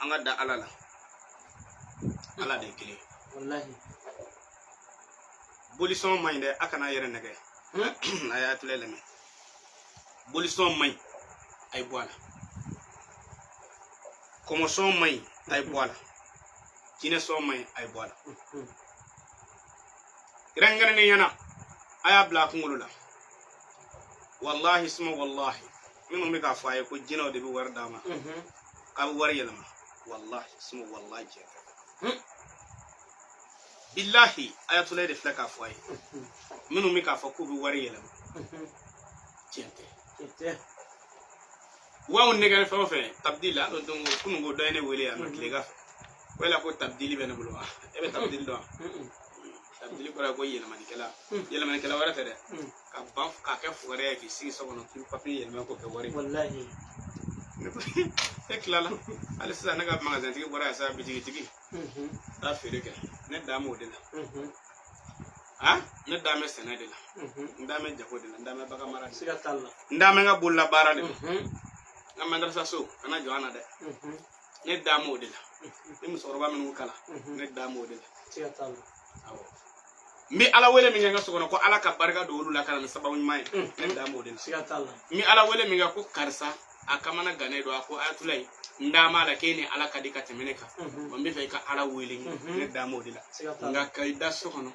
anga da alala ala de kile wallahi bolison may de akana yere nege aya tulele me bolison may ay boala como son may ay boala kine son may ay boala rengane ne yana aya bla kungulu la wallahi suma wallahi minu mi ka faye ko jinaw de bi war dama ka war yelma wallahi suma wallahi billahi ayatullah de flaka faye minu mi ka fa ko bi war yelma tiente wa on negal fa fe tabdila do dongo kunu go doyne wele am klega wala ko tabdili ben bulo ebe tabdil do tabdili ko ko yelma ni kala wara fere ka baf ka ke fore ki si so no ki papi yelma ko ke wari wallahi e klala ala sa naga magazin tigi bora sa bitigi ta fere ke ne damo de la ha ne dame sene de la ndame jako de la ndame baka mara siga talla ndame nga bulla bara de na madrasa so kana joana de ne damo de la ni musoroba men kala ne damo de la siga talla awo mi ala wele mi nga sokono ko ala ka barga do lula kana sababu may ne damo de la siga talla mi ala wele mi nga ko karsa akamana gane do ko atulay ndama la kene ala kadika temeneka mambe fe ka ala wele ne damo de la nga kay da sokono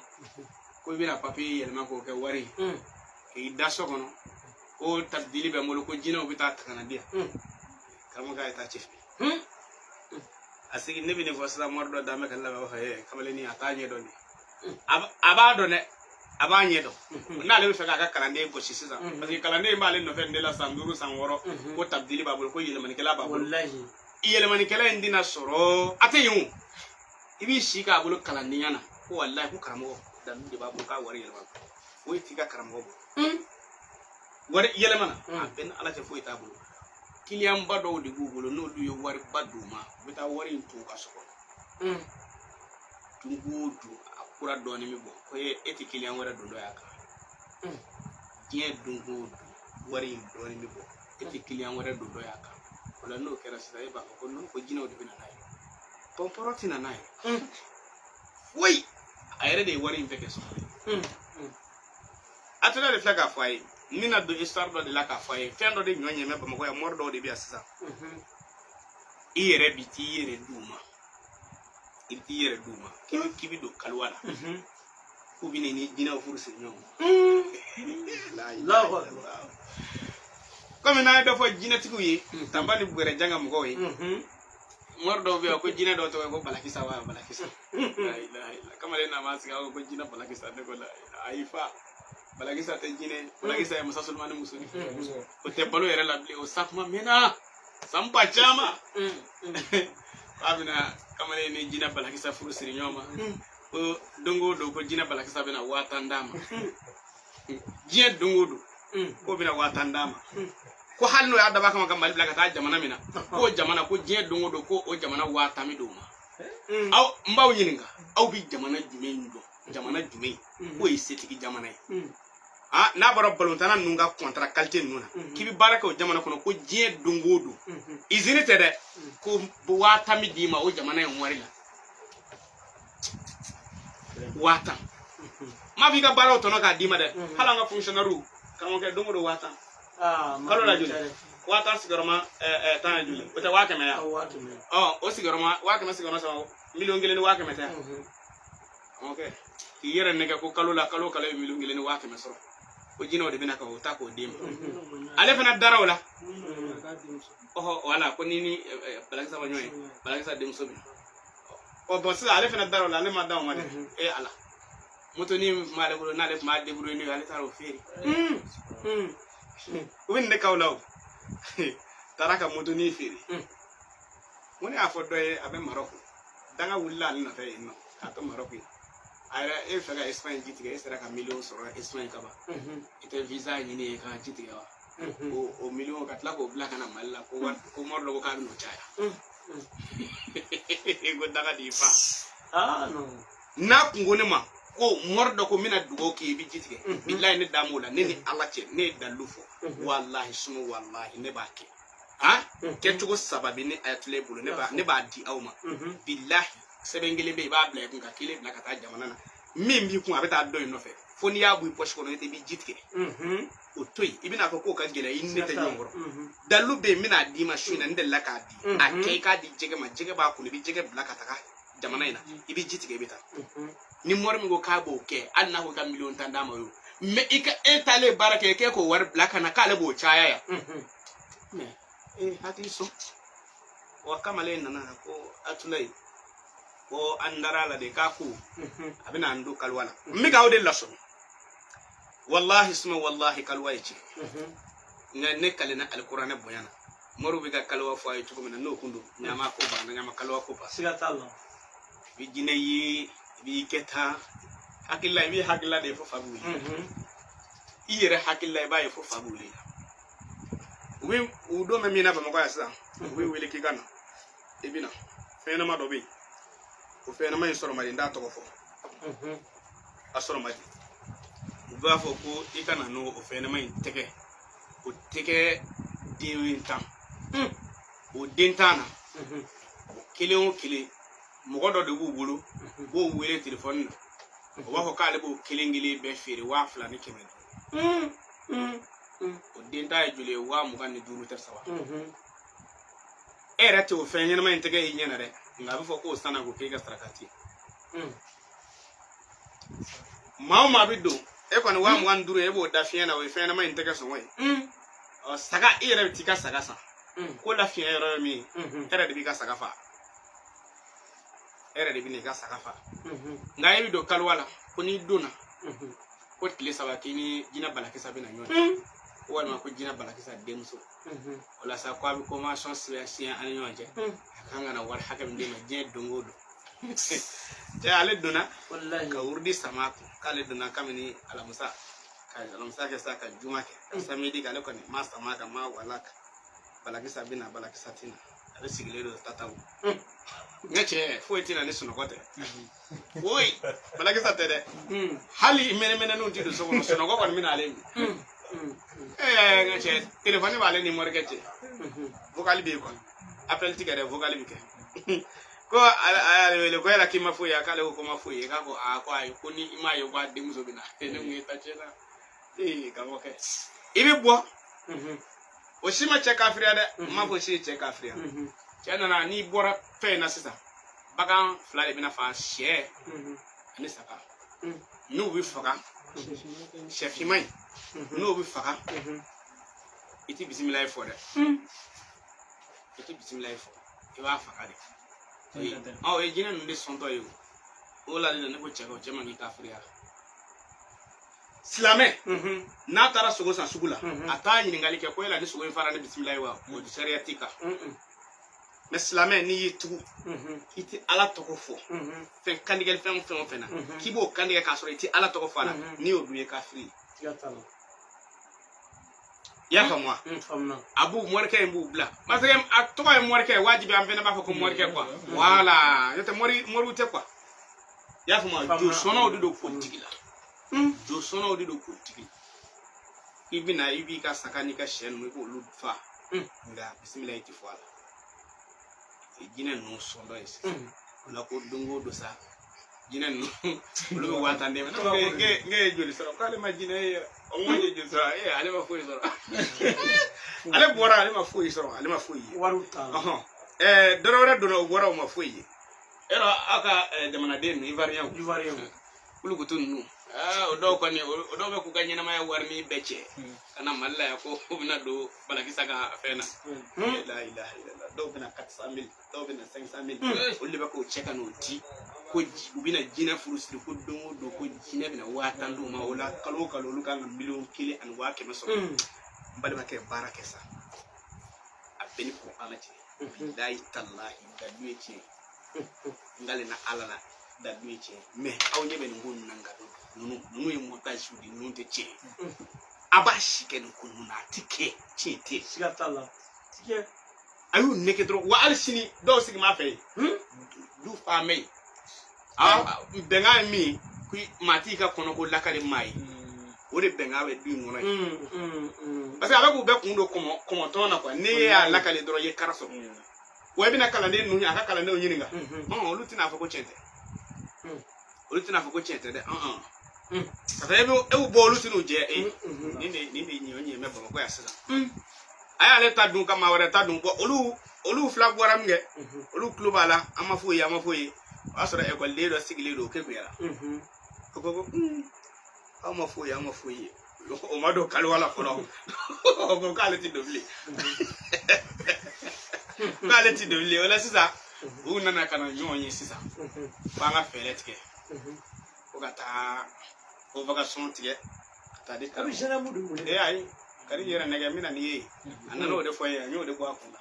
ko bina papi yelma ko ke wari ke da sokono ko tabdili be molo ko jina ubita takana dia kama ga ta chief asigi nebi ne fosa mordo dame kala ba he kamale ni atanye do ni aba do ne aba nye do na le fe ka kalande ko sisa parce que kalande ma le no fe ndela sanduru sanworo ko tabdili ba ko yelma ni kala ba wallahi yelma ni kala ndina soro ateyu ibi shika bulu kalande yana ko wallahi ko karamo dan de babu ka wari yelma ko tika karamo wari yelma na ben ala te foita bulu kilian bado de google no du yo wari baduma bita wari to ka soko tungudu akura doni mi bo ko eti kilian wara do yaka tie dungudu wari doni mi bo eti kilian wara do yaka wala no kera sai ba ko no ko jino de bina nay pomporoti na nay woi ayre de wari impeke so atuna de flaga fay nina do histoire do de la ka fay fendo de nyonye me ba ko ya mordo de bi asisa iyere biti yere duma ibiti yere duma kibi do kalwala ku bi ni dina furse nyom la ilaha illallah comme na do fo jinatiku yi tambali bugere janga mo ko yi mordo bi ko jina do to ko balakisa wa balakisa la ilaha illallah kamale na masika ko jina balakisa de ko la aifa balakisa te jine balakisa ya musa sulmani musuni ko te balo yere la bli o sakma mena sampa chama abina kamale ni jina balakisa furu siri nyoma o dongo do ko jina balakisa bena watandama jie dongo do ko bena watandama ko halno ya daba kama mali blaka jamana mina ko jamana ko jie dongo do ko o jamana watami do ma aw mbaw yininga aw bi jamana jumeen do jamana jumeen ko isetiki jamana na baro balontana nunga contrat qualité nuna kibi baraka o jamana kono ko jie dongo do izini tede ko watami dima o jamana en warila wata ma bi ga baro tono ka dima de hala nga fonctionnaire kan ko dongo do wata kalo la juli wata sigaroma tan juli o ta waka me ya o sigaroma waka me sigaroma so million ngelen waka me ta okay ki yere ne ko kalo million ngelen waka me so o jino de bina ko ta ko dima ale fana darawla wala ko nini balakisa banyoy balakisa dem so bi o boss ale fana darawla ale ma dawo ma de ala moto ni male ko na le ma de buru ni ale taro feri winde kawlaw taraka moto ni feri woni afo doye abe maroko danga wulla ali na fe no ato maroko ayra e faga Espagne jitiga esera ka million soro Espagne kaba ite visa ni ka jitiga wa o million katla ko blaka na malla ko mordo ko ka no chaya go daga di fa no na ngone ma ko mordo ko mina dugo ki bi jitiga billahi ne damola ne ni Allah ce ne dalufo wallahi sunu wallahi ne bake ha ketugo sababi ni ayatule bulu ne ba di awma billahi sebengele be ba bla kun ka kile bla kata jamana na min bi kun abeta do no fe foni ya bu poche kono te bi jitke o toy ibina ko ka gele inne te nyongoro dalu be mina di ma shuna ndella ka di akay ka di jege ma jege ba ko bi jege bla kata ka jamana ina ibi jitke beta ni mor mi go ka bo ke anna ko ka million tanda ma yo me ika etale barake ke ko war bla kana kale bo chaya ya me hati so wa kamale nana ko atulai ko andara la de kaku abina andu kalwala mi gawde laso wallahi suma wallahi kalwa yace ne kalena alqur'ana boyana moru biga kalwa fo ay tuko no kundu nyama ko ba nyama kalwa ko ba sigata Allah bi jine yi bi keta hakilla bi hakilla de fo fabuli iyere hakilla ba fo fabuli we udo me mina ba mako yasa we wele ki gana ebina fena ma do be o fena ma insoro ma nda to fo asoro ma ba fo ko ikana no o fena ma teke o teke diwinta o dentana kile o kile mo do de bubulu bo wele telephone o ba ko kale bo kile ngile be fere wa fla ni kemen o denta e jule wa mu kan ni duru ter sawa era te o fenya na mente ga yinya na re ngabe fo ko sana go kega strakati ma bido e ko ni wa mu kan duru e bo da fenya na o fenya na mente ga so we o saga era tika saga sa ko la fenya ro mi era de bi ka saga fa era de bi ni ka saga fa ngaye bido kalwala ko ni dona ko tile sawa kini jina balakisa bina nyoni wala ko jina balakisa demso wala sa ko abi commencement science an nyonje kanga na war hakam de ma je dongodo te ale dona wallahi ka urdi samako kale dona kamini ala musa ke saka juma ke samedi kale ko ni master maka ma wala balakisa bina balakisa tina ale sigilero tatawu ngache foitina ni suno kote oi balakisa tede hali mene no tido so no suno ko mina ale ngache telephone wale ni morgete vocal bi ko appel tigere vocal bi ke ko ale ko era kima fu ya kale ko ma fu ya ko ko ay ko ni ima yo ba de muso bina ene ngi tachela ka woke ibi bo o shima check Africa de ma fo shi check Africa chana na ni bora fe na sisa bagan flale bina fa she ani saka no wi faka chef himay no wi faka iti bismillah for de iti bismillah for e wa faka de e jina nde sonto yo o la de ne ko cheka o chema ngi Africa Silame na tara sugo san sugula ata ngali ke ko ela ni sugo fara ne bismillah wa o shariatika mais silame ni yitu iti ala toko fo fe kandigel fem fena kibo kandigel ka soro iti ala toko fala ni oduye ka free ya famwa abu morke mbu bla masem atoka morke wajibi amfena ba ko morke kwa wala yote moru te kwa ya famwa jo sono odudo ko tigila jo sono odudo ko tigila ibina ibi ka sakani ka shen mo ko ludfa nga bismillah iti fala jina no sondo ese la ko dungo do sa jina no lo wata ndem nge joli soro kale ma jina o moje joli soro ale ma foyi soro ale bora ale ma foyi soro ale ma foyi waruta dorora do bora o ma foyi era aka jamana den ivarian kulugutun nu o do ko ni o do be ku ganye na ma warni becce kana malla ya ko bina do balakisa ga fena la ilaha illallah do bina 400,000 do bina 500,000 o le ba ko cheka no ti ko bina jina furusi ko do ko jina bina watandu ma wala kalo lu kan million kile an wa ke maso mbali ma ke barake sa abeni ko amati billahi tallahi da duye ngale na alala da duye me awne ben ngun nangado nunu e montage di nunu te che abashi ken kununa tike chete sigatala tike ayu neke dro wa alsini do sigi ma fe du fa me benga mi ku matika kono ko lakale mai o de bɛnga bɛ du ŋɔnɔ ye parce que a bɛ k'u bɛɛ kun don kɔmɔtɔn na quoi ne y'a lakale dɔrɔn i ye kara sɔrɔ wa i bɛna kalanden ninnu a ka kalandenw ɲininka olu tɛna fɔ ko tiɲɛ tɛ olu tɛna fɔ ko tiɲɛ tɛ dɛ parce que e b'u bɔ olu tɛn'u jɛ nin de ɲɛ mɛ Bamakɔ yan sisan a y'ale ta dun ka maa wɛrɛ ta dun bɔ olu fila bɔra min kɛ olu tulo b'a la an ma foyi ye o y'a sɔrɔ ekɔliden dɔ sigilen don o kekuyara o ko aw ma foyi ye o ma don kaliwa la fɔlɔ o ko k'ale tɛ don bilen k'ale tɛ don bilen o la sisan u nana ka na ɲɔgɔn ye sisan f'an ka fɛɛrɛ tigɛ ko ka taa convocation tigɛ ka taa di karamɔgɔ ayi kari yɛrɛ nɛgɛ n bɛna n'i ye a nana o de fɔ n ye n y'o de bɔ a kun na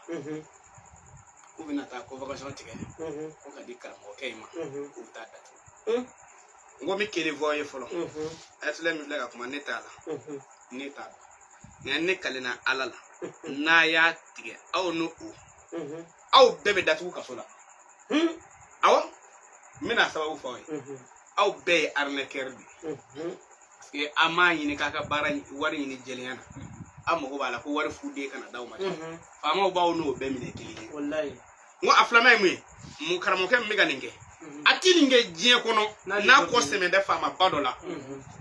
k'u bɛna taa convocation tigɛ ko ka di karamɔgɔkɛ in ma k'u bɛ taa datugu n ko n bɛ kelen fɔ aw ye fɔlɔ ayatollah min filɛ ka kuma ne t'a la ne t'a dɔn nka ne kalenna ala la n'a y'a tigɛ aw n'o aw bɛɛ bɛ datugu kaso la awɔ n bɛna sababu fɔ aw ye aw bɛɛ ye arnaqueur de ye parce que an m'a ɲini k'a ka baara wari ɲini jɛlenya na an mago b'a la ko wari fu den kana d'aw ma faamaw b'aw n'o bɛɛ minɛ kelen ye n ko a filanan ye mun ye mun karamɔgɔkɛ min bɛ ka nin kɛ a ti nin kɛ diɲɛ kɔnɔ n'a kɔ sɛmɛ tɛ faamaba dɔ la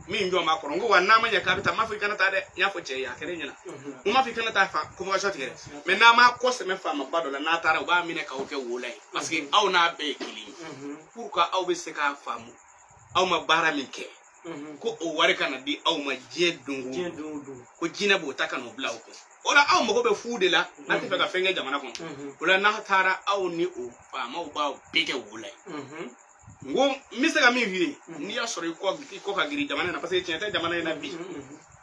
min jɔn b'a kɔrɔ n ko wa n'a ma ɲɛ k'a bɛ taa n m'a fɔ i kana taa dɛ n y'a fɔ cɛ ye a kɛra e ɲɛna n m'a fɔ i kana taa convocation tigɛ dɛ mais n'a ma kɔ sɛmɛ faamaba dɔ la n'a taara u b'a minɛ k'aw kɛ wola ye parce que aw n'a bɛɛ ye kelen ye pour que aw bɛ se k'a faamu aw ma baara min kɛ ko o wari kana di aw ma diɲɛ don ko jinɛ b'o ta ka n'o bila aw kun o la aw mago bɛ fu de la n'a tɛ fɛ ka fɛn kɛ jamana kɔnɔ o la n'a taara aw ni o faamaw b'aw bɛɛ kɛ wola ye n ko n bɛ se ka min f'i ye n'i y'a sɔrɔ i kɔ ka girin jamana in na parce que tiɲɛ tɛ jamana in na bi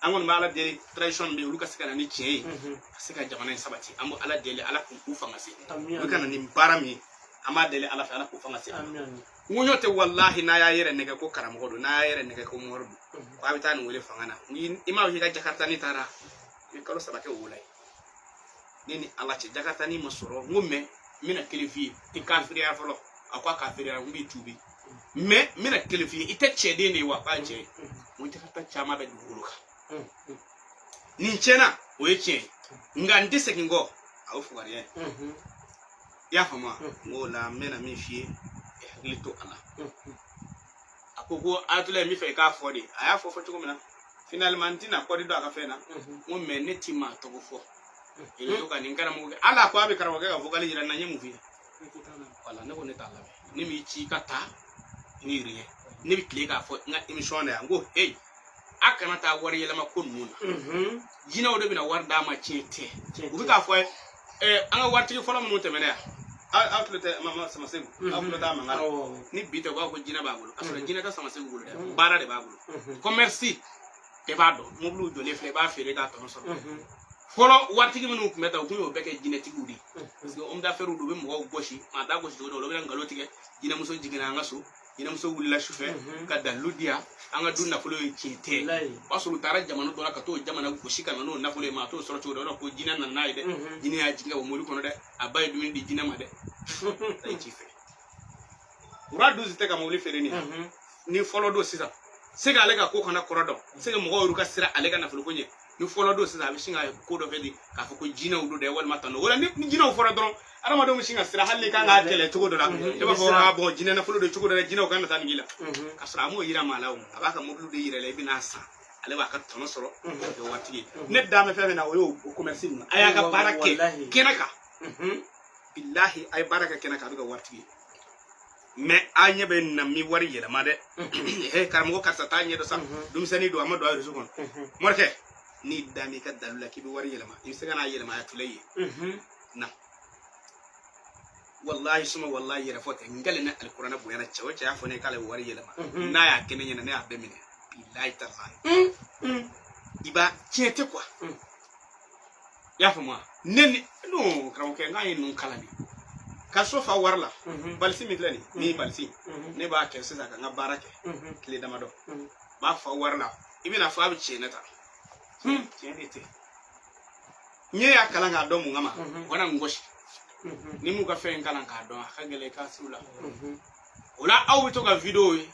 an kɔni bɛ ala deli tradition min bɛ yen olu ka se ka na ni tiɲɛ ye ka se ka jamana in sabati an bɛ ala deli ala k'u fanga se olu ka na ni baara min ye an b'a deli ala fɛ ala k'u fanga se n ko ɲɔ tɛ walahi n'a y'a yɛrɛ nɛgɛ ko karamɔgɔ don n'a y'a yɛrɛ nɛgɛ ko mɔri don ko a bɛ taa nin wele fanga na i m'a fɔ i ka jakarita ni taara i bɛ kalo 3 kɛ wola ye ne ni ala cɛ jakarita ni ma sɔrɔ n ko mɛ n bɛna kelen f'i ye i kafiriya fɔlɔ a ko a kafiriya n b'i tuubi mais n bɛna kelen f'i ye i tɛ cɛden de ye wa k'a cɛ ye n ko jakarita caman bɛ dugukolo kan nin tiɲɛna o ye tiɲɛ ye nka n tɛ segin kɔ a y'o fugariya ye i y'a faamu wa n k'o la n bɛna min f'i ye hakili to a la a ko ayatollah ye min fɛ i k'a fɔ de a y'a fɔ cogo min na finalement n tɛna kɔdi don a ka fɛn na n ko mais ne ti maa tɔgɔ fɔ i bɛ to ka nin karamɔgɔ kɛ ala ko a bɛ karamɔgɔkɛ ka vocal yira n na n ye mun f'i ye wala ne ko ne t'a lamɛn ne m'i ci ka taa ni rien ne bɛ tile k'a fɔ n ka émission na yan n ko hey a kana taa wari yɛlɛma ko ninnu na jinɛw de bɛna wari d'a ma tiɲɛ tɛ u bɛ k'a fɔ an ka waritigi fɔlɔ minnu tɛmɛna yan aw tulo tɛ mama Samasegu aw tulo t'a mankan na ni bi tɛ u b'a fɔ jinɛ b'a bolo a sɔrɔ jinɛ tɛ Samasegu bolo dɛ baara de b'a bolo commerce bɛɛ b'a dɔn mobiliw jɔlen filɛ i b'a feere k'a tɔnɔ sɔrɔ fɔlɔ waritigi minnu tun bɛ taa u tun y'o bɛɛ kɛ jinɛtigiw de ye parce que homme d'affaires don u bɛ mɔgɔw gosi maa t'a gosi cogo dɔ la u bɛ na nkalon tigɛ jinɛmuso jiginna an ka so jinɛmuso wulila sufɛ ka dalilu di yan an ka du nafolo ye tiɲɛ tɛ o b'a sɔrɔ u taara jamana dɔ la ka t'o jamana gosi ka na n'o nafolo ye maa t'o sɔrɔ cogo dɔ la ko jinɛ nana n'a ye dɛ jinɛ y'a jigin ka bɔ mobili kɔnɔ dɛ a ba ye dumuni di jinɛ ma dɛ a ye ci fɛ wura dusu tɛ ka mobili feere ni fɔlɔ don sisan se ka ale ka ko kana kɔrɔ dɔn se ka mɔgɔw yɛrɛ ka sira ale ka nafolo ko ɲɛ ni fɔlɔ don sisan a bɛ sin ka ko dɔ kɛ de k'a fɔ ko jinɛw don dɛ walima tan o la ni jinɛw fɔra dɔrɔn adamadenw bɛ sin ka sira hali kan k'a kɛlɛ cogo dɔ la e b'a fɔ a bɔn jinɛ nafolo don cogo dɔ la jinɛw kan ka taa nin k'i la ka sɔrɔ a m'o yira maa la o a b'a ka mobili de yira la i bɛn'a san ale b'a ka tɔnɔ sɔrɔ o kɛ waritigi ye ne da mɛ fɛn fɛn na o y'o commerce ninnu a y'a ka baara kɛ kɛnɛ kan bilahi a ye baara kɛ kɛnɛ kan a bɛ ka waritigi ye mais a ɲɛ bɛ na mi wari yɛlɛma dɛ karamɔgɔ karisa t'a ɲɛ dɔn sa denmisɛnnin don a ma don a réseau kɔnɔ morikɛ n'i da m'i ka dalu la k'i bɛ wari yɛlɛma i bɛ se ka n'a yɛlɛma a tula ye na wallahi suma wallahi yɛrɛ fɔ tɛ n kɛlen ne alikuranɛ bonyana cɛ o cɛ y'a fɔ ne k'ale bɛ wari yɛlɛma n'a y'a kɛ ne ɲɛna ne y'a bɛɛ minɛ bilahi talahi i b'a tiɲɛ tɛ quoi i y'a faamu wa ne ni non karamɔgɔkɛ n k'a ye ninnu kalan de ka so fa wari la balisi min filɛ nin min ye balisi ne b'a kɛ sisan ka n ka baara kɛ tile damadɔ n b'a fa wari la i bɛna fɔ a bɛ tiɲɛ ne ta tiɲɛ de tɛ n ye y'a kalan k'a dɔn mun kama o kana n gosi ni m'u ka fɛn kalan k'a dɔn a ka gɛlɛn i k'a s'u la o la aw bɛ to ka video ye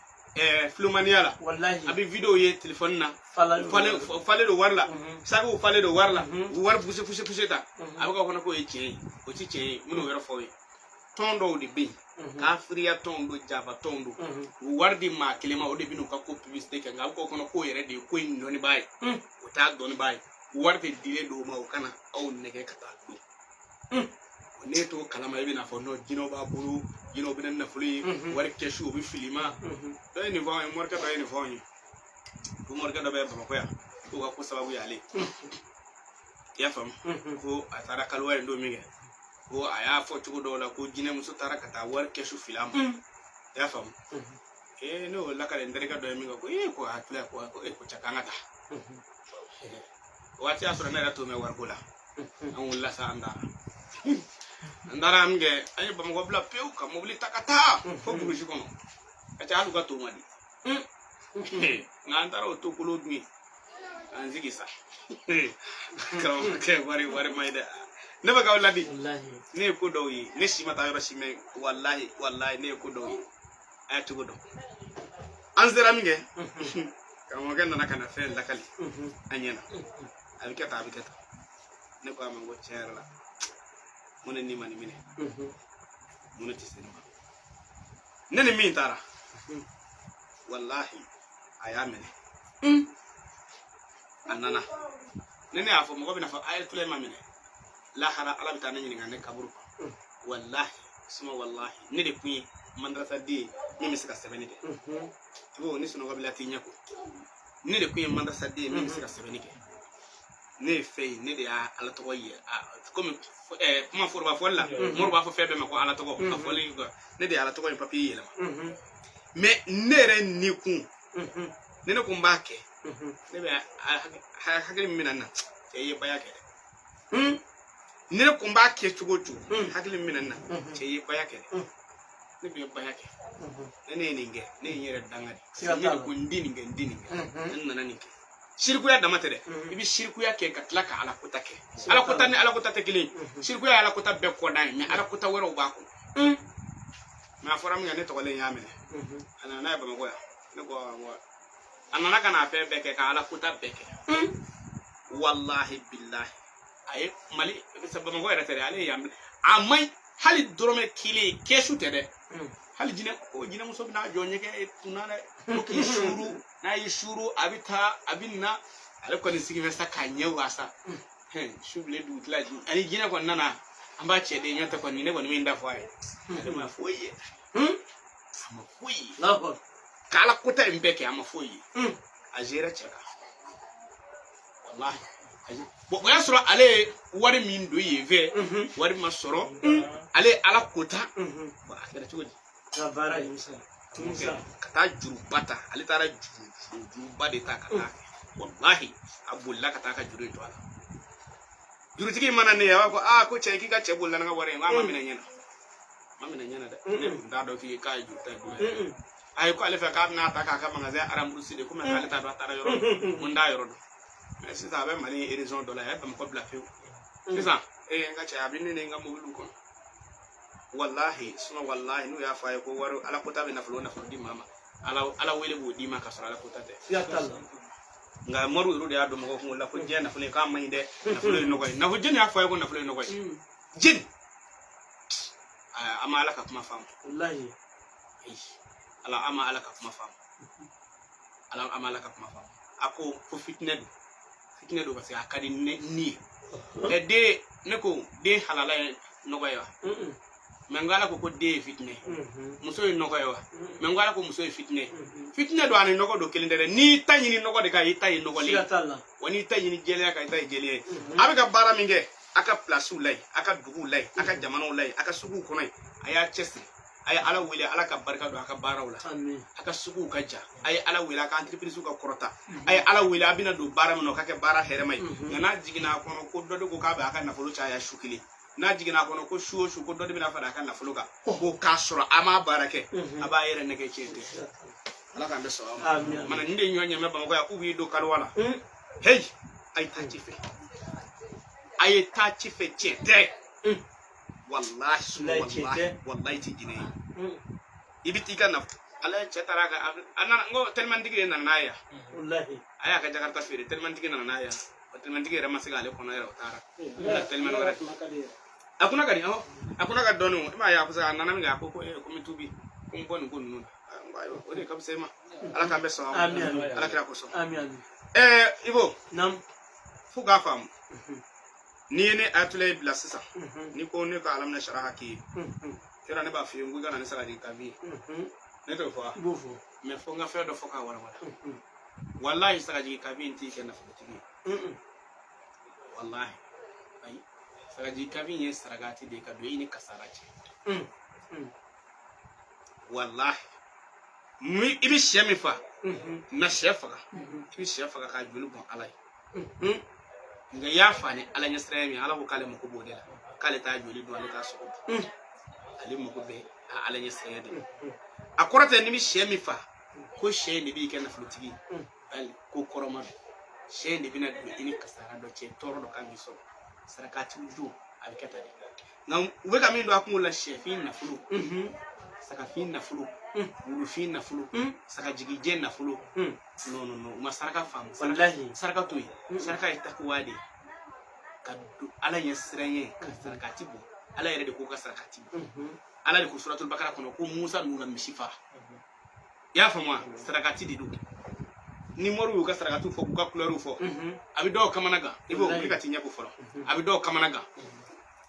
flumaniala wallahi abi video ye telephone na fale do warla sago fale do warla war pousse ta abaka kono ko e cien o ci cien muno wero fowe tondo de bi afriya tondo jaba tondo wardi ma kelema o de binu ka ko publicité ka ngam ko kono ko yere de ko ndoni bay o ta doni bay warde dire do ma o kana aw nege kata do ne to kalama ibi na fono jino ba buru jino bi na fuli war keshu bi filima do ni von morka do ni von ko morka do be ba ko ya ko ko sababu ya le ya fam ko atara kalwa ndo minge ko aya fo tugo do la ko jine muso tara kata war keshu filama ya fam no la kale ndere ka do minge ko ko atla ko ko chakangata wati asura na to me war gola an wala sa andara amge ay bam go bla peu ka mobili takata fo buru shi kono ata alu ga to madi na andara o to kulo dmi anzigi sa ke wari maida ne ba ga wallahi ne ko do yi ne shi mata yoro shi me wallahi ne ko do yi ay to go do anzira amge ka mo ganna na kana fe lakali anyena abikata ne ko amango cherla mune ni mani mine mune tiseni nene min tara wallahi ayamene anana nene afo mo ko bina fa ay tule mamine la hara ala bitana nyini ngane kaburu wallahi suma wallahi ne de kuyi mandrasa di mimi sika sebenike bo ni suno ko bilati nyako ne de kuyi mandrasa di mimi sika sebenike ne fei ne de ala to ye comme comment forba folla morba fo febe mako ala to ko afoli ko ne de ala to ko papier yela mais nere ni kun ne ne kun bake ne be hakili minana ye bayake ne ne kun bake chugochu hakili minana ye bayake ne be bayake ne ninge ne yere dangari ne kun dininge nana ninge shirku ya damate de ibi shirku ya ke katlaka ala kutake ala kutani ala kutate kili shirku ya ala kuta be ko dai me ala kuta wero ba ko ma fora mi ne to le yamene ana na ba mo ya ne ko ana kana fe be ke ka ala kuta be ke wallahi billahi ay mali sabba mo ya tere ale yam amai hali dorome kili keshu tede hali jine o jine muso bina jonye ke tunana ko ki shuru na yi shuru abita abinna ale ko ni sigi mesa kanye wasa shuble du tlaji ani jine ko nana amba chede nyata ko ni ne ko ni nda fwaye ma foye ama foye lako kala kuta mbeke ama foye ajera cheka wallahi bo ya soro ale wari min do yeve wari masoro ale ala kuta ba akira chudi kabara yusa kata juru bata ale tara juru bade ta kata wallahi abulla kata ka juru to ala juru tigi mana ne ya ko ko cheki ka chebulla nga wore mama mina nyana da ne da do ki ka juru ta do ay ko ale fa ka na ta ka manga za aram ruside kuma ka ale ta do tara yoro mun da yoro do mais si ça va mali horizon dollar ya bam ko bla feu c'est ça nga cha abin ne nga mo lu ko wallahi suma wallahi nu ya fa ko waro ala ko tabe na flo di mama ala wele bo di maka sala ko tate ya talla nga moru ru de ado mo ko la ko jena fle ka may de na fle no koy na ko jeni ya fa ko na fle no koy jin ama ala ka kuma fam wallahi ala ama ala ka kuma fam ala ama ala ka kuma fam ako ko fitne do parce que akadi ni de ne ko de halala no koy wa mengala ko de fitne muso yi noko yo mengala ko muso yi fitne do ani noko do kelindere ni tanyi ni noko de ka itayi noko li woni tanyi ni jele ka itayi jele abi ka bara minge aka place ulay aka dugu ulay aka jamana ulay aka sugu kono aya chesi aya ala wele ala ka barka do aka bara ula amin aka sugu ka ja aya ala wele aka entreprise ka korota aya ala wele abina do bara no ka ke bara heremai ngana jigina kono ko do ko ka ba aka na folo cha ya shukili na jigina kono ko shuo ko do de bina fada kan na fuluka ko kasura ama barake aba yere ne ke chete ala ka beso amin mana nde nyonya me ba ko ya ubi do kalwala hey ay ta chife chete wallahi wallahi ti jine ibiti kana ala cetara ka ana ngo tellement digre na naya wallahi aya ka jakarta fere tellement digre na naya tellement digre ma sigale kono era utara tellement wala akuna kadi akuna ka donu ma ya kusa nana mi ga ko mitubi ko mbon ko nuna ngayo ode kam sema ala kambe so amin ala kira ko so amin ibo nam fuga fam ni ne atule bila sisa ni ko ne ka alam na sharaha ki kira ne ba fi ngu gana ne sala di kabi ne to fa bofo me fo nga fe do foka wala wallahi sala di kabi nti ke na futigi wallahi ai sala di kabi ye saragati de ka do ini kasarace wallahi mi ibi shemi fa na shefa ibi shefa ka julu bon alai nga yafa ne ala nyasremi ala ko kale mako bodela kale ta joli do ala ta so ali mako be ala nyasrede akorata ni mi shemi fa ko she ni bi ken flutigi bal ko koroma she ni bina do ini kasara do che toro do kan biso sarakati uju abikata de nga ubeka mi ndo akumula shefin na fulu saka fin na fulu wulu fin na fulu saka jigije na fulu no masaraka fam wallahi saraka toyi saraka itakwade ka ala yesrenye ka saraka tibo ala yere de ko ka saraka tibo ala de ko suratul bakara kono ko musa nuna mishifa ya fama saraka tididu ni moru yu ka saraka tu fo ka couleur fo abi do kamanaga ibo ko ka tinya ko fo abi do kamanaga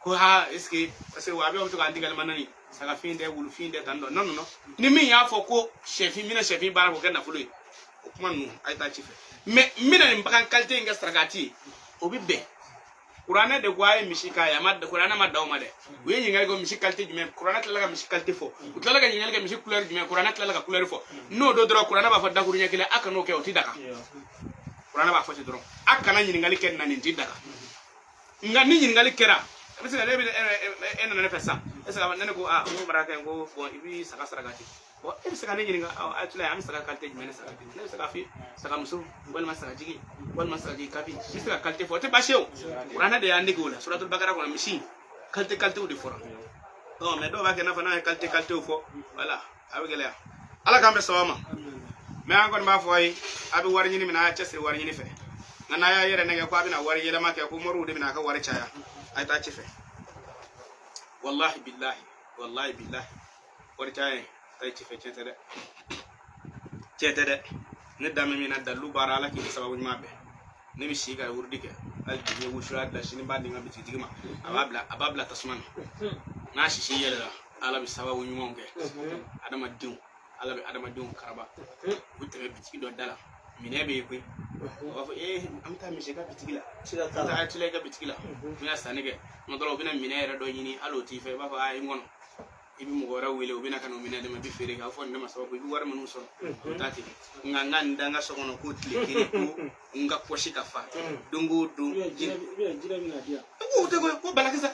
ko ha eske parce que wa abi o to ka ndigal manani saka fin de wulu fin de tando non ni min ya fo ko chefi mina chefi bara ko ken na fulu o kuma nu ay ta chife mais mina ni bakan qualité nga stragati obi be qur'ana de gwaye mishika ya mad qur'ana mad dawma de we nyingal go mishika qualité jume qur'ana tlaga mishika qualité fo utlaga nyingal ga mishika couleur jume qur'ana tlaga couleur fo no do dro qur'ana ba fa dakuru nyakile aka no ke otidaka qur'ana ba fa ti dro aka na nyingal ken na ni tidaka nga ni nyingal kera parce que lebe en na fessa est-ce que nene ko mo baraka ngo bon ibi saka stragati bon e saka ni nyinga atula am saka qualité jume ne saka fi saka musu wal masaka jigi wal masaka jigi kafi saka qualité fo te ba shew qur'ana de yande ko la suratul bakara ko mishi qualité ou de fora non mais do ba ke na fa na qualité fo voilà awigele ala kambe sawama mais encore ba foy abi war nyini mina chesse war nyini fe ngana ya yere nege ko abi na war yele make ko moru de mina ka war chaya ay ta chefe wallahi billahi war chaya tay chefe cete ne dame mina dalu barala ki sababu mabe ne mi shiga wurdike al tiye wushra da shini bandi ngabi titigima ababla tasman na shishi yela ala bi sababu nyumonge adama diun karaba butere bitiki do dala minebe ko wa fa amta mi shiga bitigila ta atule ga bitigila mina sanige no dolo bina minere do yini aloti fe ba fa ay ngono ibi mo gora wele obina kanu minede ma bi fere ga fon de ma sababu bi war manu son tati nga ndanga sokono ko tlikiri ko nga poshika fa dungu du jira mina dia ko balakisa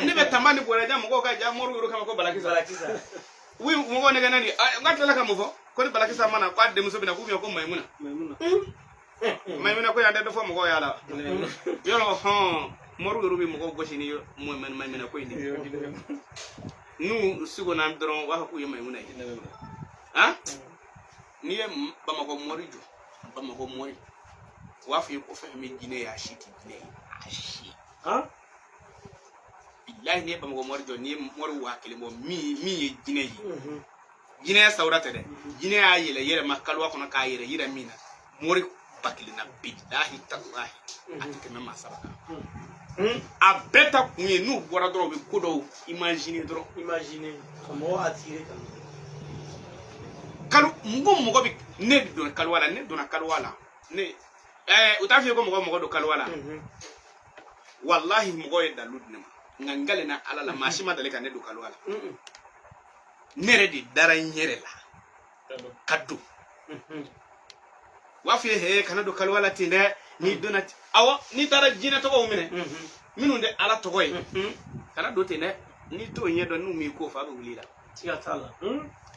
ne be tamani bora jam ko ka jam moru yoro kama ko balakisa wi mo go ne ganani ngatala kama fo ko balakisa mana kwa de muso bina ko mi ko maimuna ko yande do fo mo go yala yoro moru yoro bi mo go goshini mo maimuna ko indi nu sigo na dron wa ko yema maimuna ni bamako morijo bamako mori wa fi ko fa mi gine ya shiti gine ashi billahi ne bamako morijo ni moru wa kele mo mi gine yi gine saurata de gine ya yele makalwa kono ka yere mina mori bakili na billahi tallahi atike mema sabaka a beta kunye nu bora dro be kodo imagine comment attirer kalu mugo bi ne do kalwala ne do na kalwala ne utafi ko mugo do kalwala wallahi mugo e daludne ngangale na alala mashima daleka ne do kalwala ne redi daranyere la kaddu wafi kana do kalwala tinde ni donati awa ni tara jina to ko mine minu de ala to koy kana do tinde ni to nyedo nu mi ko fa be wulila tiya tala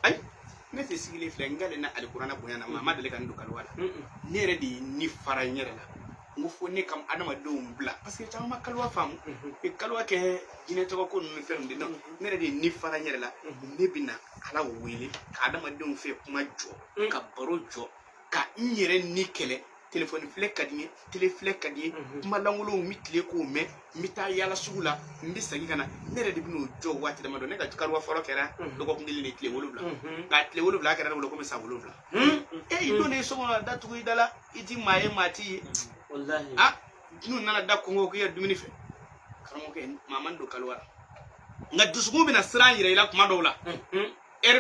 ay ne te sigile flengale na alqur'ana boyana ma madale kan do kalwala ne redi ni faranyere la ngo fo ne kam adama do mbla parce que chama kalwa fam e kalwa ke jine to ko no fe ndi no ne de ni fara nyere la ne bina ala wele ka adama do fe kuma jo ka baro jo ka nyere ni kele téléphone flek kadiye télé flek kadiye kuma langolo mitle ko me mita yala sugula mbi sagi kana ne de bino jo wati dama do ne ka kalwa foro kera do ko ndili ni tele wolubla ka tele wolubla kera do ko mi sa wolubla e ido ne so da tu idala iti maye mati wallahi nu nana da ko ngo ko yer dumini fe karamo ke maman do kalwa nga dusugo bina sran yire ila kuma do la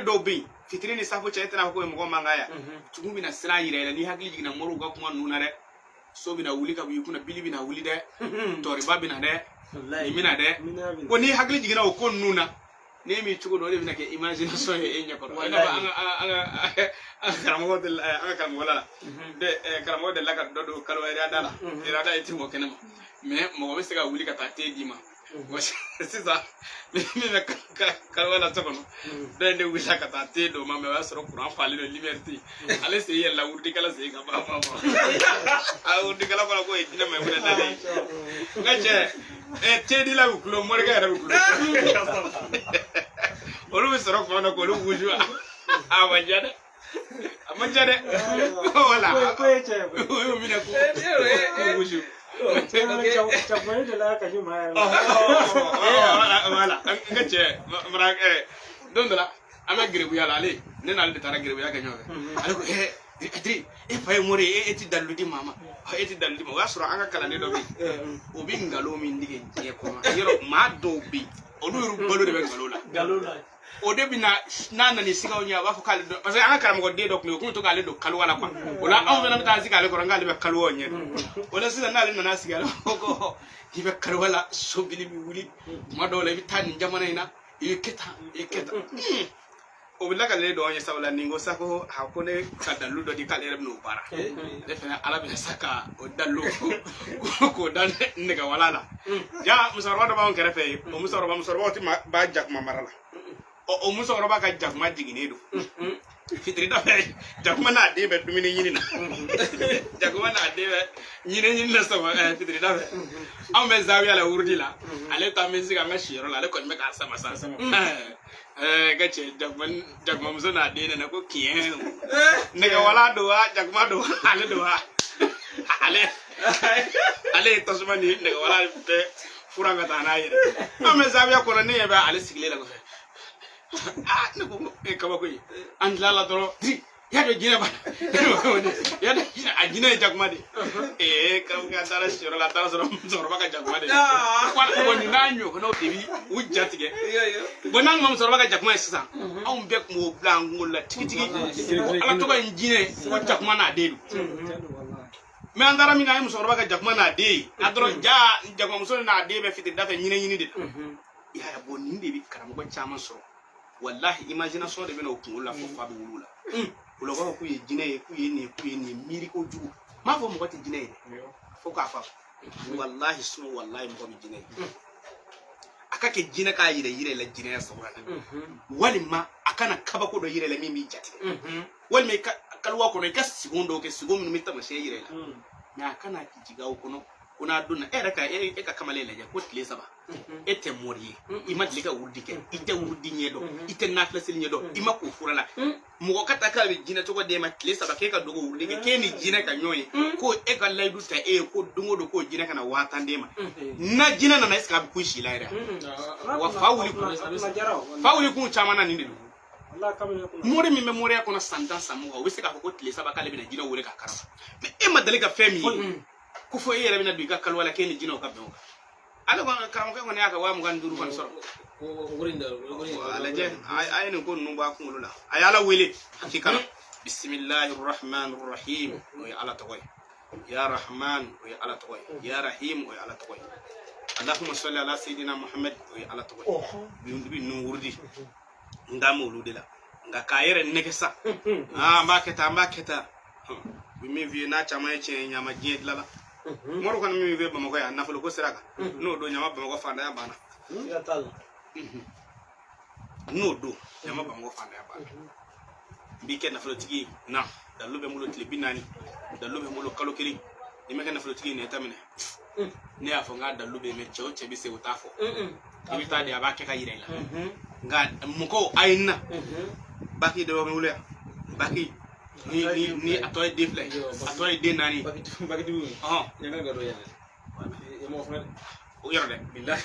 do bi fitrini safo cha etana ko mo mangaya tugu bina sran yire ila ni hakli jigina moru ga kuma nuna re so bina wuli ka bi kuna bili bina wuli de tori ba bina de wallahi mina de ko ni hakli jigina ko nuna ne mi tugo do bina ke imagination e nya ko ina ba anga karamo de anga karamo la de karamo de la ka do kalwa ira dala ira da iti mo kenema mais mo be se ga wuli ka ta te dima c'est ça mais kalwa na tsokono de wuli ka ta te do ma me wa soro courant fali de liberté ale se yella wurdi kala se ga ba wurdi kala ko e dina me wala dale ngache te di la kulo mo ga ra kulo olu be soro ko na ko lu wuju amajade wala ko e che o mi na ko wuju chapone de la ka juma wala ngache mara dondola ama grebu yala ale ne na le tara grebu ya ka nyobe ale ko etri e fay mori eti daludi mama eti daludi ma wasura anga kala ne do bi obi ngalo mi ndige je ko ma yero ma do bi onu ru balo de be ngalola o de bina nana ni siga onya wa ko kala parce que anga karamo de do ko to kala do kalwa la kwa ola awu bena mta siga le ko ngale be kalwa onye ola sida na le na siga ko hibe kalwa la so bili mi wuli ma do le bi tan jamana ina yeketa o bila kala do onye sawla ningo sako ha ko ne ka dalu do di kala rem no bara de fena ala be saka o dalu ko dan ne ga walala ya musarwa do ba on kere fe o musarwa ti ba jak mamarala o musoro ba ka jakuma digine do fitri da fe jakuma na de be dumini yini na jakuma na de be yini na so fitri da fe am be zawiya la wurdi la ale ta men siga ngashiro la ale ko me ka sama gache jakuma muso na de na ko kien ne ga wala do jakuma do ale to suma ni ne ga wala be furanga ta na yire am be zawiya ko ne be ale sigile la ko ne ko e kaba ko andla la doro ya do jina ba ya do ajina jakuma de kam ga dara soro la dara soro ba ka jakuma de wala ko ni nanyo ko no tibi wujjatige bonan mam soro ba ka jakuma sisa on be mo blango la tigi ala to ba njine ko jakuma na de me andara mi na im soro ba ka jakuma na de adoro jakuma so na de be fiti dafa nyine de ya bonni de bi karam ko chama soro wallahi imagination de bena okun fo fa be wulula ulo ko ku ye jine ku ye ni miri ko jugu ma fo mo ko ti jine fo ka fa wallahi sunu wallahi mo ko jine akake jine ka yire la jine ya sawala wali ma akana kaba ko do yire la mimi jati wali me kalwa ko no ka segundo ke segundo mi ta ma she yire la na kana ki jiga ko no kuna duna reka ka kamale la ja ko tile saba ete moriye ima dliga wurdike ite wurdi nyedo ite naflasel nyedo ima ko furala mo kata ka be jina to ko de ma tile saba ke ka dogo wurdike ke ni jina ka nyoy ko e ka laydu ta ko dungo do ko jina kana watande ma na jina na iska ku shi laira wa fawuli ku chamana ni ndu Allah kamene ko mori mi memoria ko na santa samu o wese ka ko tile saba ka le bina jina wure ka karama me e ma dalika femi ku fo yere bina du ka kalwala ke ni jina ka be ala ko karam ko ne aka wa mu gan duru kan soro ala je ay ne ko no ba ko ngula ayala wele hakika bismillahir rahmanir rahim wa ala tawai ya rahman wa ala tawai ya rahim wa ala tawai allahumma salli ala sayidina muhammad wa ala tawai bi no wurdi ndam wuludela nga kayere nekesa mbaketa bi mi vi na chama eche nyama jed lala moro kan mi be bamako ya nafolo ko siraka no do nyama bamako fanda ya bana ya tal no do nyama bamako fanda ya bana bi ke nafolo tigi na dalube mulo tile binani dalube mulo kalokeli i me kana flotigi ne tamine ne afo nga dalu be me cho che bi se utafo i bi ta de abake ka yire la nga muko aina baki do me wule baki ni atoy defle atoy de nani baki du nyanga gado yana e mo fa o yorde billahi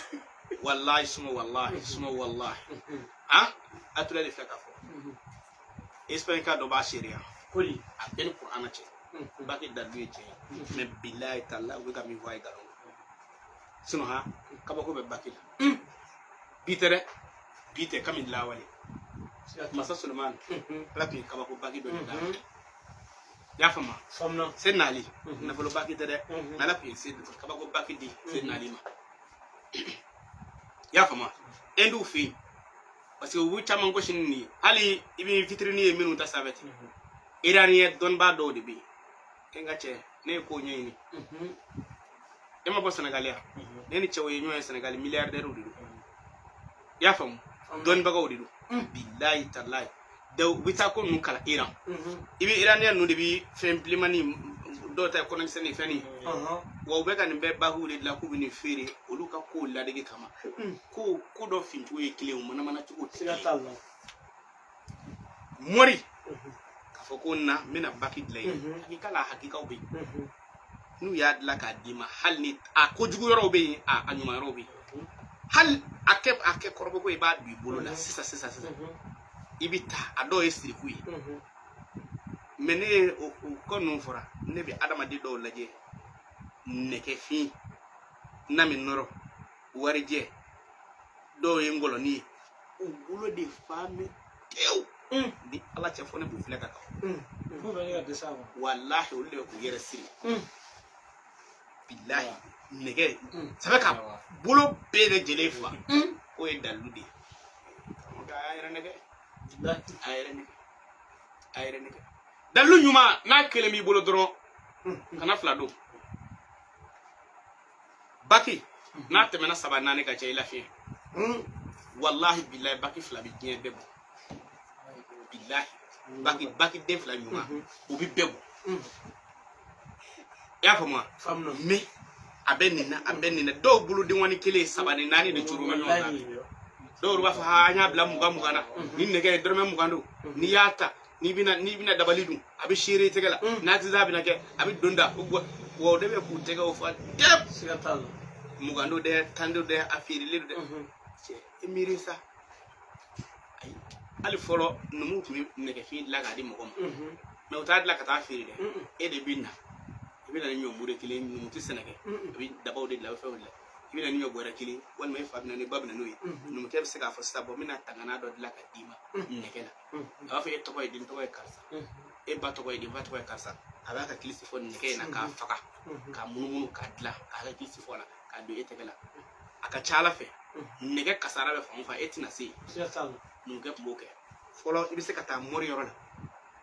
wallahi suma wallahi ah atula de feka fo esperka do ba sharia koli ben qur'ana che baki dalu che me billahi talla we ga mi voy galo sino ha kabako be baki bite kamin lawali masa Sulaiman rapi kabako baki do da ya fama somno sen nali na folo baki tede na lapi sen kabako baki di sen nali ma ya fama endu fi parce que wu chaman ko shinni ali ibi fitrini e minu ta sabati iraniye don ba do de bi kenga che ne ko nyini ema bo Senegalia ne ni chewo yenyo Senegal milliardaire udidu ya fam don baga udidu billahi tallahi de wita ko nu kala Iran ibi iranian nu de bi femplimani do ta ko nan sene feni wo be kan be ba hu de la ku bi ni fere oluka ko la de kama ko do fintu e kile mo na mana tuko sigatalla mori ka fo na mina bakit lay hakika hakika obi nu ya la ka dima hal ni a ko jugu yoro be a anyuma yoro be hal ake korbo ko ba bi bolo la sisa ibita ado esiri kuyi mene o ko non fora ne bi adama di do laje neke fi na mi noro wari je do yengolo ni o bulo de femme tew di ala che fone bu fleka ka ko be ya de sawa wallahi o le ko yere siri billahi nege sabaka bulo be de jelefa o e dalude ga ayre nege ayre nege dalu nyuma na kele mi bolo dron kana flado baki na temena sabana ne ka che ila fi wallahi billahi baki flabi bien bebo billahi baki de fla nyuma obi bebo ya fama famno me abenina do bulu di woni kele sabani nani de churu ma nyona do ruwa fa anya bla muga na ni nege dorme mugando ni yata ni bina dabalidu abi shiri tegala na tizabi na ke abi donda wo de be ku tega o fa deb sigatalla mugando de tando de afiri ledu de che emiri sa ay ali folo numu ku nege fi laga di mogom me utad la kata afiri de e de binna ibina ni nyomure kile numu tisenege abi dabaw de la fa wala ibina ni nyobora kile wal may fa bina ni babna noyi numu kebe sega fa stabo mina tangana do la kadima negela afa e to koy din to koy karsa e ba to koy din ba to koy karsa abaka kilisi fon nege na ka faka ka munumunu ka dla ka kilisi fona ka do etegela aka chala fe nege kasara be fa etina si sigatalla numu ke moke folo ibi se kata mori yoro la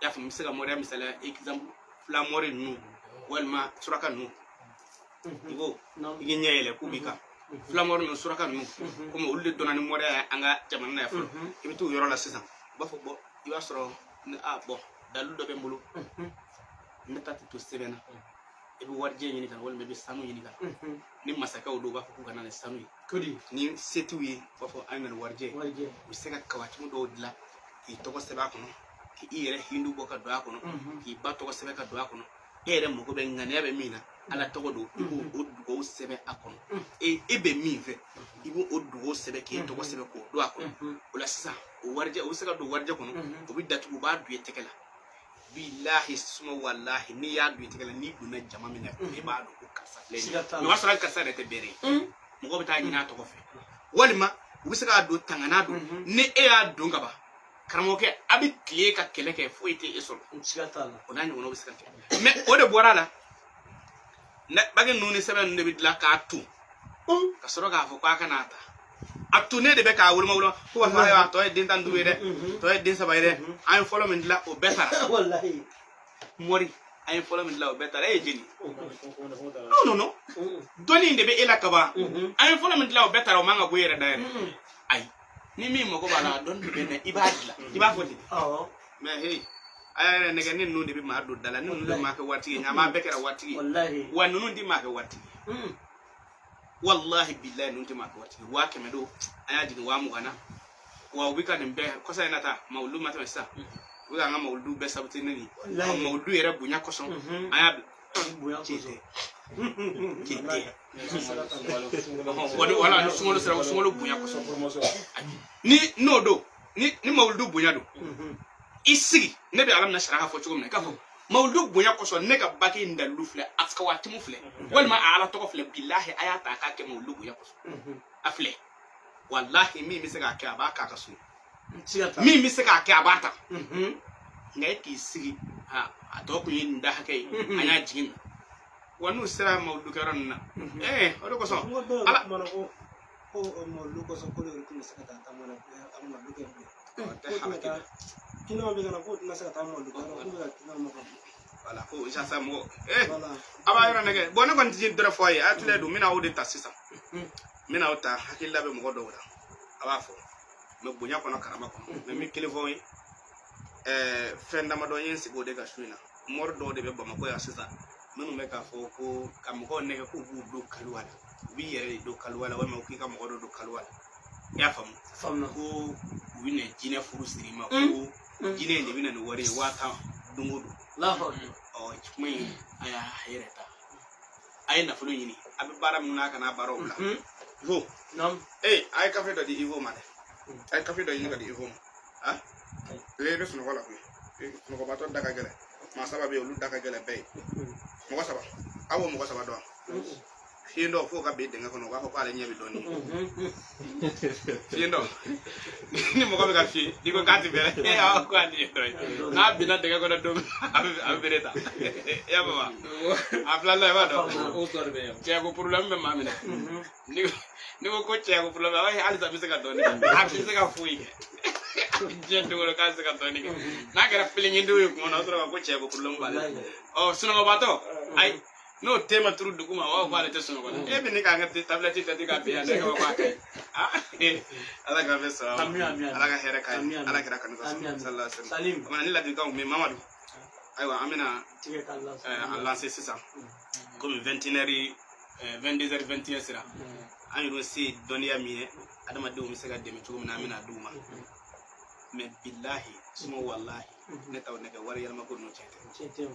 ya fa mi se ga mori misala example fla mori nu walma suraka nu igo igi nyele kubika fla mori nu suraka nu kuma ulle donani mori anga jamana ya folo ibi tu yoro la sisan ba fo bo iwa soro bo dalu do be mbulu metati to sebena ebi warje nyini kan wal mebi sanu nyini kan ni masaka o do ba ko kana ne sanu kodi ni setuwi fofo amen warje o sega kawati mu do dila ki to ko seba kono ki ire hindu boka do akono ki ba to ko sebe ka do akono ere mo ko be ngane be mina ala to do o do sebe akono e be mi fe ibu o do sebe ki to ko sebe ko do akono o la sa o warje o sega do warje kono o bi datu ba du yetekela billahi suma wallahi ni ya du yetekela ni du na jama mina e ba do ko kasa le no wasara kasa de te bere mo ko ta nyina to ko fe walima o sega do tangana do ni e ya do ngaba karamo ke abi tiye ka kele ke foite esol sigatalla onani wono biskante me o de borala na bagin nuni sebe ne bidla ka tu ka soro ka fo kwa kanata atu ne de be ka wulma wulma ko wa ya to e din tan duwe de to e din sabay de ay follow min la o betara wallahi mori ay follow min la o betara e jini no doni de be ela kaba ay follow min la o betara o manga boyere da ay ni mi mo ko bala don be ne ibadla iba foti oh me hey ay ne ganin no de bi ma do dala no no ma ka wati nya ma bekera wati wallahi wa no ndi ma ka wati wallahi billahi no ndi ma ka wati wa ke me do aya jigi wa mu kana wa ubika ne be ko sai nata maulu mata sa wa nga maulu be sabti ni maulu yere bunya ko son aya bunya ko son wala no sumolo sera sumolo bunya ko son ni no do ni maulu bunya do isi ne be alam na shara fo chugum ne ka fo maulu bunya ko son ne ka baki ndalu fle afka watimu fle wal ma ala to ko fle billahi ayata ka ke maulu bunya ko son afle wallahi mi se ka ke abaka ka su mi se ka ke abata ngai ki sigi ha ato ku yin da hake anya jigin wanu sira maulu karan na odo ko so ala mana ko maulu ko so ko le ku se ka ta mana amma lu ke kino be kana ko na se ka ta maulu ko kino mo ko wala ko isa sa mo aba yoro nege bono kon tijin dra foye atle du mina wodi tasisa mina wota hakilla be mo do wala aba fo me bunya kono karama kono me mi kilifo yi fenda ma do yin sigo de ga shuina mor do de be bama ko ya sisa menu me ka fo ko kam ko nege ko bu do kalwala bi yere do kalwala wa me ko kam ko do kalwala ya famu ko wine jine furu sirima ko jine de bina no wari wata dungudu la ho o chmui aya hireta ay na fulu yini abi baram na kana baro bla ho nam ay cafe do di ivo mane ay cafe do yini ga di ivo ha le do sunu wala ko sunu ko bato daga gele ma saba be lu daga gele bay mo ko saba awo mo ko saba do fiendo fo ka be denga kono wa ko ale nyabi doni fiendo ni mo ko be ka fi di ko kati bere ya ko ani do na bina denga kono do abi bereta ya baba afla la ba do o to be je ko problem be mamina ni ko che ko problem ay ali sa bisa ka doni a bisa ka fui je to ko ka bisa ka doni na kera feeling ndu ko na to ko che ko problem ba oh suno ba to ay no tema turu duguma wa kwa lete sono kona ebe ni ka ngati tableti tati ka be ande ko kwa kai ala ka beso ala ka here kai ala kira kan ko sallallahu alaihi wasallam mana ni la di ka mi mamadu aywa amina Allah c'est ça comme 21h 22h 21 sira an yoro si doniya mi adama de mi sega de mi tugo na amina duma mais billahi suma wallahi ne taw ne ga war yalma ko no chete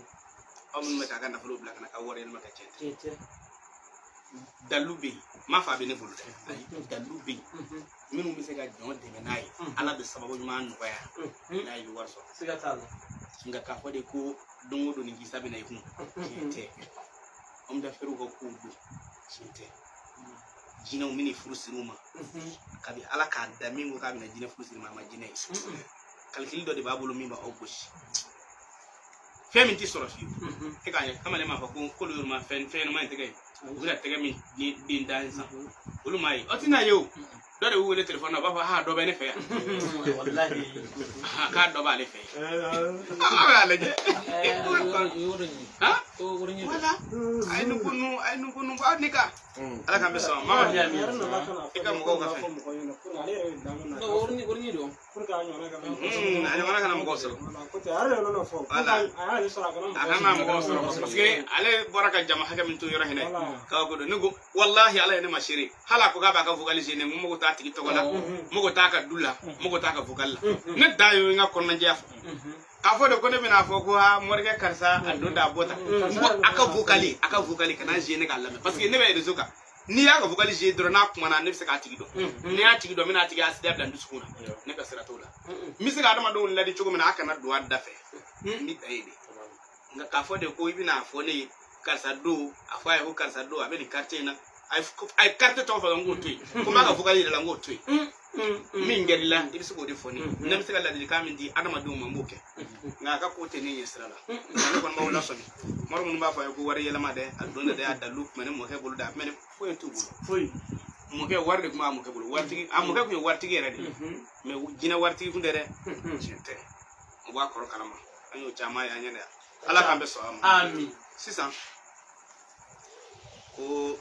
amun mata kan da fulu black na ka wore el mata chete dalubi ma fa be ne fulu dalubi minu mi sega jon de menai ala be sababu ma anu baya na yi warso siga tala nga ka fode ko dongo do ni gisabe na yiku chete da feru ko kudu chete jina mini furusiruma kabi ala ka da mingo kabi na jina furusiruma ma jina kalkili do de babulu mi ba obush femi ti soro fiu e ka kama le ma fa ko ko ma fen ma te kai ura te ga mi din dansa ulu mai otina yo do de wole telephone ba fa ha do be ne fe wallahi ka do ba le fe ala le je ha to urni wala ay nu kunu ba nika ala ka beso mama ika mo ko ka fe no urni do ani wana kana mo ko so ko te are no fo ay sara kana akana mo ko so parce que ale boraka jama haka min to yoro hene ka ko do nugo wallahi ala ne mashiri hala ko ga ba ka vocaliser ne mo ko ta tiki to wala mo ko ta ka dula mo ko ta ka vocal ne dayo nga ko na jaf ka fo de ko ne bina fo ko ha morge karsa ando da bota mo aka vocali kana je ne ga lame parce que ne be rezo ka ni ya ka vocaliser dro na kuma na ne se ka tiki do ni ya tiki do mina tiki asida da ndu sukuna ne ka sira to la mi se ga da ma do la di chugo mina aka na do adda fe ni tayde nga ka fo de ko bina fo ne karsa do afo ay ko karsa do abe ni quartier na ay carte to fa ngotui ko ma ka vocaliser la ngotui min gella ibi sugo de foni nem se galla di kamin di adama do mambuke nga ka ko te ni yesra la ne kon mawla so maro mun ba fa ko war yela ma de adona de adalu mene mo ke bulu da mene fo en tu bulu foi mo ke war de ma mo ke bulu wartigi am mo ke ko wartigi rede me jina wartigi fu dere jete mo ba ko kalama anyo chama ya nyene ala kambe so amin sisan ko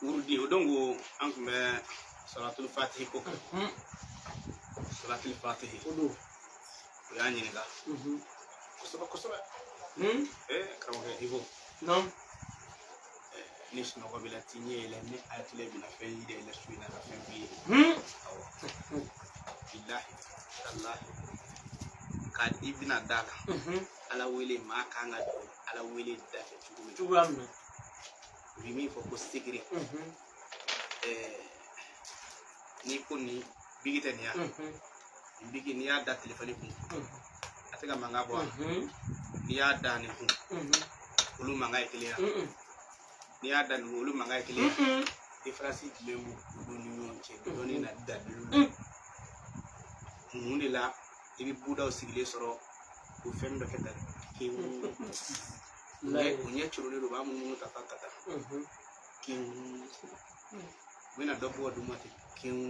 urdi odongo ankume salatul fatih ko salatul fatih odo ya nyini ga kosɛbɛ karamɔgɔ Ivo non ni sunɔgɔ bɛ la ti ɲɛ yɛlɛ ni ayatollah bɛna fɛn yira i la su in na ka fɛn f'i ye awɔ bilahi tallahi ka i bɛna da la ala wele maa kan ka don ala wele da fɛ cogoya min na u bɛ min fɔ ko segere ni ko ni bigi tɛ nin ya bigi n'i y'a da telefɔni kun a tɛ ka mankan bɔ n'i y'a da nin kun olu mankan ye kelen ya n'i y'a da nin kun olu mankan ye kelen ya diferansi jumɛn b'u ni ɲɔgɔn cɛ dɔɔni na dalilu mun de la i bɛ budaw sigilen sɔrɔ o fɛn dɔ kɛ tan kewu o ɲɛ corolen don u b'a munumunu ta ka taa kewu u bɛna dɔ bɔ duguma ten kewu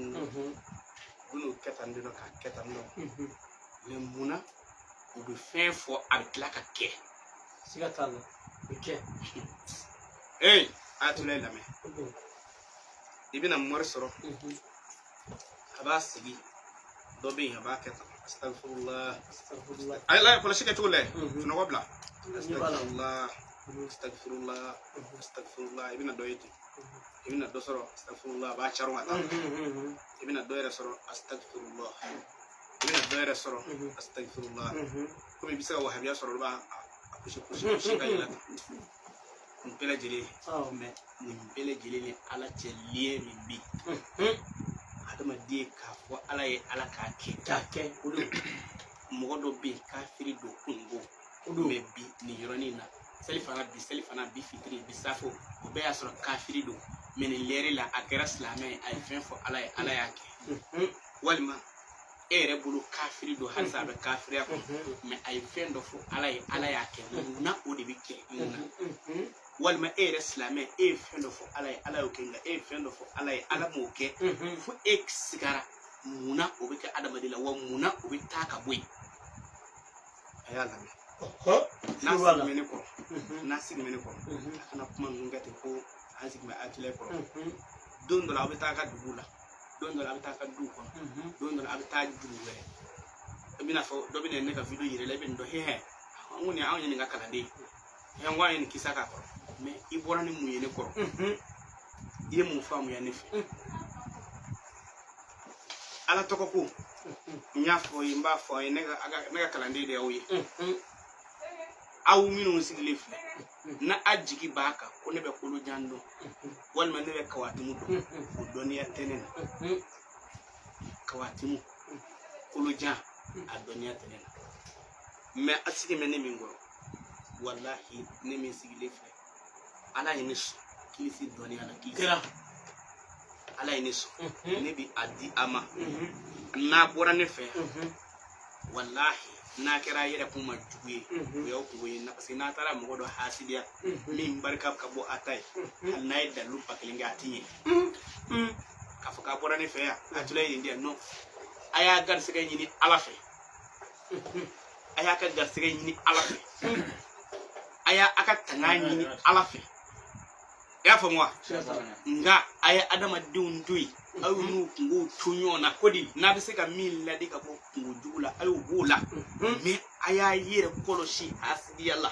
u bɛn'o kɛ tan dɔrɔn k'a kɛ tan dɔrɔn mɛ munna u bɛ fɛn fɔ a bɛ tila ka kɛ siga t'a la o kɛ ayatollah lamɛn i bɛna mɔri sɔrɔ a b'a sigi dɔ bɛ yen a b'a kɛ tan astagfirullah ayi kɔlɔsi kɛ cogo la sunɔgɔ bila astagfirullah astagfirullah astagfirullah i bɛna dɔ ye ten i bɛna dɔ sɔrɔ astagfirullah a b'a caron ka taa i bɛna dɔ yɛrɛ sɔrɔ astagfirullah i bɛna dɔ yɛrɛ sɔrɔ astagfirullah komi i bɛ se ka wahabiya sɔrɔ olu b'a kusi ka yɛlɛ nin bɛɛ lajɛlen mɛ nin bɛɛ lajɛlen ni ala cɛ liye min bi adamaden k'a fɔ ala ye ala k'a kɛ o de mɔgɔ dɔ bɛ yen kafiri don kungo mɛ bi nin yɔrɔnin na selifana bi fitiri bi safo o bɛɛ y'a sɔrɔ kafiri don mɛ nin lɛri la a kɛra silamɛ ye a ye fɛn fɔ ala ye ala y'a kɛ walima e yɛrɛ bolo kafiri don halisa a bɛ kafiriya kɔnɔ mɛ a ye fɛn dɔ fɔ ala ye ala y'a kɛ munna o de bɛ kɛ munna walima e yɛrɛ silamɛ e ye fɛn dɔ fɔ ala ye ala y'o kɛ nka e ye fɛn dɔ fɔ ala ye ala m'o kɛ fo e sigara munna o bɛ kɛ adamaden la wa munna o bɛ taa ka bɔ yen a y'a lamɛn n'a sigimɛ ne kɔrɔ a kana kuma ninnu kɛ ten ko an sigimɛ ayatollah kɔrɔ don dɔ la a bɛ taa ka dugu la don dɔ la a bɛ taa ka du kɔnɔ don dɔ la a bɛ taa dugu wɛrɛ i bɛna fɔ dɔ bɛ na ne ka video yɛrɛ la i bɛ nin dɔn an kɔni anw ye nin ka kalanden ye n ko an ye nin kisa k'a kɔrɔ mɛ i bɔra ni mun ye ne kɔrɔ i ye mun faamuya ne fɛ ala tɔgɔ ko n y'a fɔ ye n b'a fɔ ye ne ka kalanden de y'aw ye aw minnu sigilen filɛ na a jigi b'a kan ko ne bɛ kolojan dɔn walima ne bɛ kawatimu dɔn o dɔnniya tɛ ne na kawatimu kolojan a dɔnniya tɛ ne na mɛ a sigi mɛ ne min kɔrɔ wallahi ne min sigilen filɛ ala ye ne sɔn kilisi dɔnniya la k'i kɛra ala ye ne sɔn ne bi a di a ma n'a bɔra ne fɛ wallahi n'a kɛra yɛrɛ kun ma jugu ye o y'aw kungo ye parce que n'a taara mɔgɔ dɔ hasidiya min barika ka bɔ a ta ye hali n'a ye dalilu ba kelen kɛ a ti ɲɛ k'a fɔ k'a bɔra ne fɛ yan a tula ye nin di yan non a y'a garisɛgɛ ɲini ala fɛ a y'a ka garisɛgɛ ɲini ala fɛ a y'a ka tanga ɲini ala fɛ i y'a faamu wa nka a ye adamadenw to yen aw y'u kungow to ɲɔgɔn na ko di n'a bɛ se ka min ladi ka bɔ kungo jugu la a y'o b'o la mɛ a y'a yɛrɛ kɔlɔsi hasidiya la